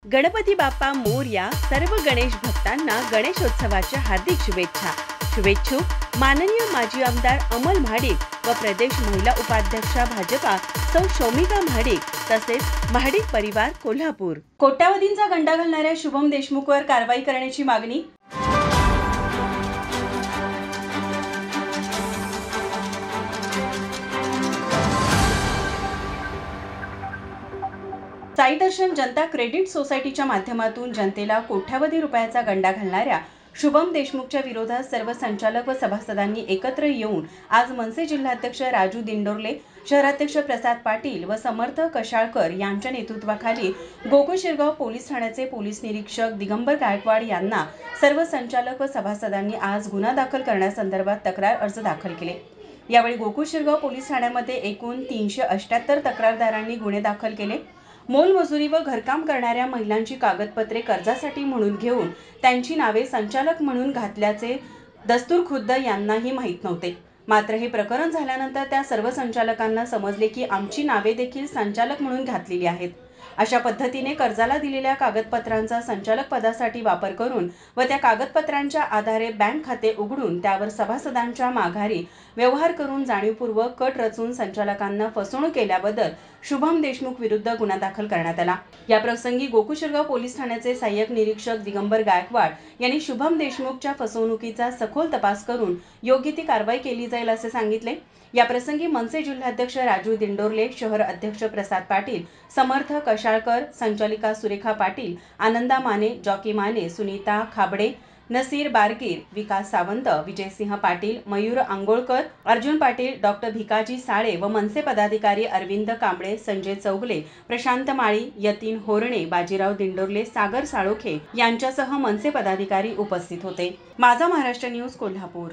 गणपती बाप्पा मोरया. सर्व गणेश भक्तांना गणेशोत्सवाच्या हार्दिक शुभेच्छा. शुभेच्छुक माननीय माजी आमदार अमल महाडिक व प्रदेश महिला उपाध्यक्षा भाजपा सौ शौमिका महाडिक तसेच महाडिक परिवार कोल्हापूर. कोट्यावधींचा गंडा घालणाऱ्या शुभम देशमुखवर कारवाई करण्याची मागणी. साई दर्शन जनता क्रेडिट सोसायटीच्या माध्यमातून जनतेला कोट्यावधी रुपयाचा गंडा घालणाऱ्या शुभम देशमुखच्या विरोधात सर्व संचालक व सभासदांनी एकत्र येऊन आज मनसे जिल्हाध्यक्ष राजू दिंडोरले, शहराध्यक्ष प्रसाद पाटील व समर्थ कशाळकर यांच्या नेतृत्वाखाली गोकुळ शिरगाव पोलीस ठाण्याचे पोलीस निरीक्षक दिगंबर गायकवाड यांना सर्व संचालक व सभासदांनी आज गुन्हा दाखल करण्यासंदर्भात तक्रार अर्ज दाखल केले. यावेळी गोकुळ शिरगाव पोलीस ठाण्यामध्ये एकूण 378 तक्रारदारांनी गुन्हे दाखल केले. मोलमजुरी व घरकाम करणाऱ्या महिलांची कागदपत्रे कर्जासाठी म्हणून घेऊन त्यांची नावे संचालक म्हणून घातल्याचे दस्तूरखुद्द यांनाही माहीत नव्हते. मात्र हे प्रकरण झाल्यानंतर त्या सर्व संचालकांना समजले की आमची नावे देखील संचालक म्हणून घातलेली आहेत. अशा पद्धतीने कर्जाला दिलेल्या कागदपत्रांचा संचालक पदासाठी वापर करून व त्या कागदपत्रांच्या आधारे बँक खाते उघडून त्यावर सभासदांच्या माघारी व्यवहार करून जाणीवपूर्वक कट रचून संचालकांना फसवणूक केल्याबद्दल शुभम देशमुख विरुद्ध गुन्हा दाखल करण्यात आला. या प्रसंगी गोकुळ शिरगाव पोलीस ठाण्याचे सहाय्यक निरीक्षक दिगंबर गायकवाड यांनी शुभम देशमुखच्या फसवणुकीचा सखोल तपास करून योग्य ती कारवाई केली जाईल असे सांगितले. या प्रसंगी मनसे जिल्हाध्यक्ष राजू दिंडोरले, शहर अध्यक्ष प्रसाद पाटील, समर्थ कशाळकर, संचालिका सुरेखा पाटील, आनंदा माने, जॉकी माने, सुनीता खाबडे, नसीर बारगीर, विकास सावंत, विजयसिंह पाटील, मयूर आंगोळकर, अर्जुन पाटील, डॉक्टर भिकाजी साळे व मनसे पदाधिकारी अरविंद कांबळे, संजय चौगले, प्रशांत माळी, यतीन होरणे, बाजीराव दिंडोरले, सागर साळोखे यांच्यासह मनसे पदाधिकारी उपस्थित होते. माझा महाराष्ट्र न्यूज कोल्हापूर.